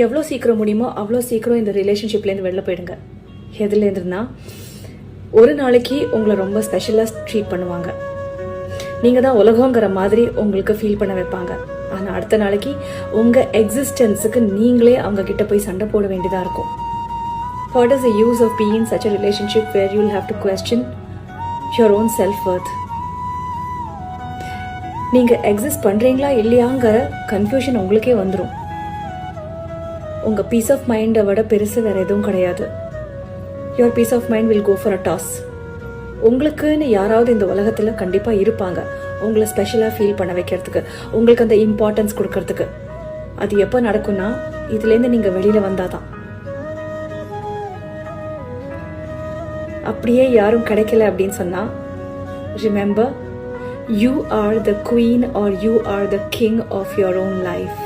எவ்வளோ சீக்கிரம் முடியுமோ அவ்வளோ சீக்கிரம் இந்த ரிலேஷன்ஷிப்லேருந்து வெளில போயிடுங்க. எதுலேருந்துன்னா, ஒரு நாளைக்கு உங்களை ரொம்ப ஸ்பெஷலாக ட்ரீட் பண்ணுவாங்க, நீங்கள் தான் உலகங்கிற மாதிரி உங்களுக்கு ஃபீல் பண்ண வைப்பாங்க. ஆனால் அடுத்த நாளைக்கு உங்கள் எக்ஸிஸ்டன்ஸுக்கு நீங்களே அவங்க கிட்ட போய் சண்டை போட வேண்டியதாக இருக்கும். What is the use of being in such a relationship where you'll have to question your own self-worth? நீங்கள் எக்ஸிஸ்ட் பண்ணுறீங்களா இல்லையாங்கிற கன்ஃபியூஷன் உங்களுக்கே வந்துடும். உங்கள் பீஸ் ஆஃப் மைண்டை விட பெருசு வேறு எதுவும் கிடையாது. your peace of mind will go for a toss. உங்களுக்குன்னு யாராவது இந்த உலகத்தில் கண்டிப்பாக இருப்பாங்க, உங்களை ஸ்பெஷலாக ஃபீல் பண்ண வைக்கிறதுக்கு, உங்களுக்கு அந்த இம்பார்ட்டன்ஸ் கொடுக்கறதுக்கு. அது எப்போ நடக்கும்னா, இதுலேருந்து நீங்கள் வெளியில் வந்தாதான். அப்படியே யாரும் கிடைக்கல அப்படின்னு சொன்னா, remember, you are the queen or you are the king of your own life.